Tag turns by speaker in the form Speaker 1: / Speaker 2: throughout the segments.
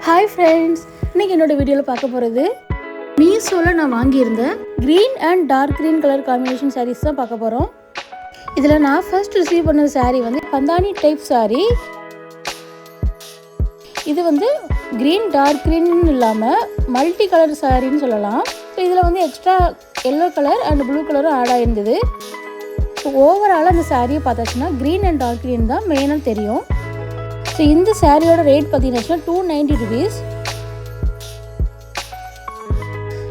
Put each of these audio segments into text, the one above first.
Speaker 1: Hi friends, இன்றைக்கி என்னோடய வீடியோவில் பார்க்க போகிறது மீஷோவில் நான் வாங்கியிருந்த green and dark green colour combination sarees தான் பார்க்க போகிறோம். இதில் நான் ஃபர்ஸ்ட் ரிசீவ் பண்ண சாரீ வந்து பந்தானி டைப் சாரீ. இது வந்து க்ரீன் டார்க் க்ரீன் இல்லாமல் மல்டி கலர் சாரின்னு சொல்லலாம். ஸோ இதில் வந்து extra yellow colour and blue கலரும் ஆட் ஆகிருந்தது. ஸோ ஓவராலாக அந்த சாரியை பார்த்தாச்சுன்னா க்ரீன் அண்ட் டார்க் க்ரீன் தான் மெயினாக தெரியும். ஸோ இந்த சாரியோட ரேட் பார்த்தீங்கன்னா ₹290.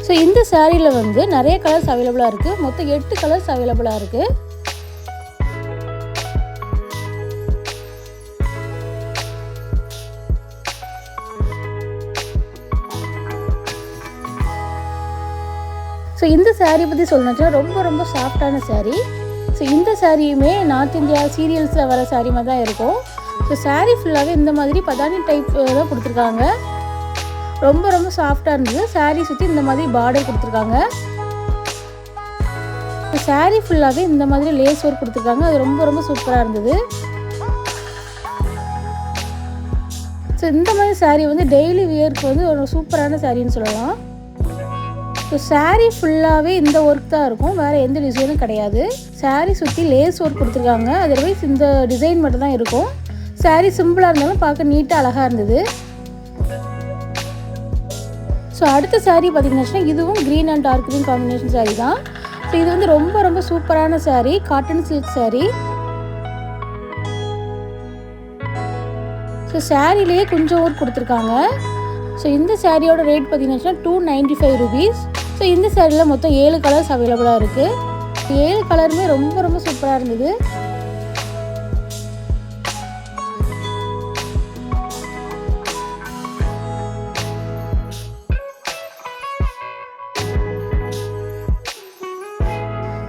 Speaker 1: ஸோ இந்த சாரியில் வந்து நிறைய கலர்ஸ் அவைலபிளாக இருக்குது. மொத்தம் 8 கலர்ஸ் அவைலபிளாக இருக்குது. ஸோ இந்த சாரீ பற்றி சொல்லணும்னா ரொம்ப சாஃப்டான சாரீ. ஸோ இந்த சாரியுமே நார்த் இந்தியா சீரியல்ஸில் வர சாரீ மாதிரி தான் இருக்கும். ஸோ சாரீ ஃபுல்லாகவே இந்த மாதிரி பதானி டைப் தான் கொடுத்துருக்காங்க. ரொம்ப சாஃப்டாக இருந்தது. சாரீ சுற்றி இந்த மாதிரி பார்டர் கொடுத்துருக்காங்க. சாரீ ஃபுல்லாகவே இந்த மாதிரி லேஸ் ஒர்க் கொடுத்துருக்காங்க. அது ரொம்ப சூப்பராக இருந்தது. ஸோ இந்த மாதிரி சாரீ வந்து டெய்லி வியருக்கு வந்து ஒரு சூப்பரான சாரின்னு சொல்லலாம். ஸோ சாரீ ஃபுல்லாகவே இந்த ஒர்க் தான் இருக்கும், வேறு எந்த டிசைனும் கிடையாது. சாரீ சுற்றி லேஸ் ஒர்க் கொடுத்துருக்காங்க. அதர்வைஸ் இந்த டிசைன் மட்டும் தான் இருக்கும். சாரீ சிம்பிளாக இருந்தாலும் பார்க்க நீட்டாக அழகாக இருந்தது. ஸோ அடுத்த சாரீ பார்த்திங்கன்னா இதுவும் green and dark green combination sari தான். ஸோ இது வந்து ரொம்ப சூப்பரான sari, cotton silk sari. So சாரீலேயே கொஞ்சம் ஒர்க் கொடுத்துருக்காங்க. ஸோ இந்த சாரியோட ரேட் பார்த்திங்கன்னா ₹295. ஸோ இந்த சாரியில் மொத்தம் 7 கலர்ஸ் அவைலபிளாக இருக்குது. 7 கலருமே ரொம்ப சூப்பராக இருந்தது.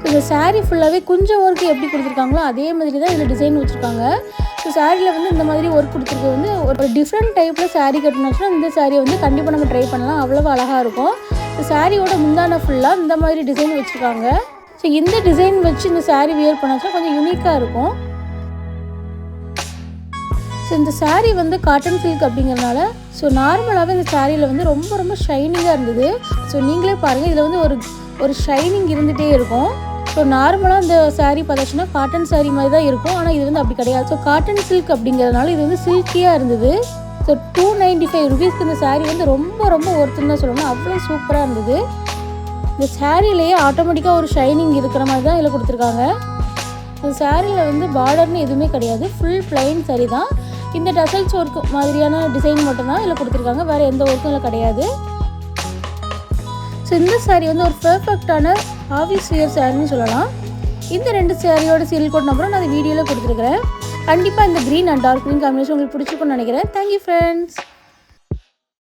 Speaker 1: இந்த சாரீ ஃபுல்லாகவே கொஞ்சம் ஒர்க்கு எப்படி கொடுத்துருக்காங்களோ அதே மாதிரி தான் இதில் டிசைன் வச்சுருக்காங்க. ஸோ சாரியில் வந்து இந்த மாதிரி ஒர்க் கொடுத்துருக்கு வந்து ஒரு டிஃப்ரெண்ட் டைப்பில் சாரீ கட்டணுச்சுன்னா இந்த சாரியை வந்து கண்டிப்பாக நம்ம ட்ரை பண்ணலாம். அவ்வளோ அழகாக இருக்கும். ஸோ சாரியோட முந்தான ஃபுல்லாக இந்த மாதிரி டிசைன் வச்சுருக்காங்க. ஸோ இந்த டிசைன் வச்சு இந்த சாரீ வியர் பண்ணாச்சுன்னா கொஞ்சம் யூனிக்காக இருக்கும். ஸோ இந்த சாரீ வந்து காட்டன் சில்க் அப்படிங்கிறதுனால ஸோ நார்மலாகவே இந்த சாரியில் வந்து ரொம்ப ஷைனிங்காக இருந்தது. ஸோ நீங்களே பாருங்கள், இதில் வந்து ஒரு ஷைனிங் இருந்துகிட்டே இருக்கும். ஸோ நார்மலாக இந்த சாரீ பார்த்தாச்சுன்னா காட்டன் சாரீ மாதிரி தான் இருக்கும், ஆனால் இது வந்து அப்படி கிடையாது. ஸோ காட்டன் சில்க் அப்படிங்கிறதுனால இது வந்து சில்கியாக இருந்தது. ஸோ ₹295 இந்த சாரீ வந்து ரொம்ப ஒர்த்துன்னு தான் சொல்லணும். அவ்வளோ சூப்பராக இருந்தது. இந்த சாரீலேயே ஆட்டோமேட்டிக்காக ஒரு ஷைனிங் இருக்கிற மாதிரி தான் இதில் கொடுத்துருக்காங்க. இந்த சாரியில் வந்து பார்டர்னு எதுவுமே கிடையாது, ஃபுல் பிளைன் சாரீ தான். இந்த டசல்ஸ் ஒர்க் மாதிரியான டிசைன் மட்டும்தான் இதில் கொடுத்துருக்காங்க, வேறு எந்த ஒர்க்கும் இதில் கிடையாது. ஸோ இந்த சாரீ வந்து ஒரு பெர்ஃபெக்டான ஆஃபீஸ் வியர் சாரின்னு சொல்லலாம். இந்த 2 சாரியோட சீரியல் கோட் நம்பரும் நான் அந்த வீடியோவில் கொடுத்துருக்குறேன். கண்டிப்பாக இந்த green and dark green combination உங்களுக்கு பிடிச்சிருக்குன்னு நினைக்கிறேன். Thank you friends.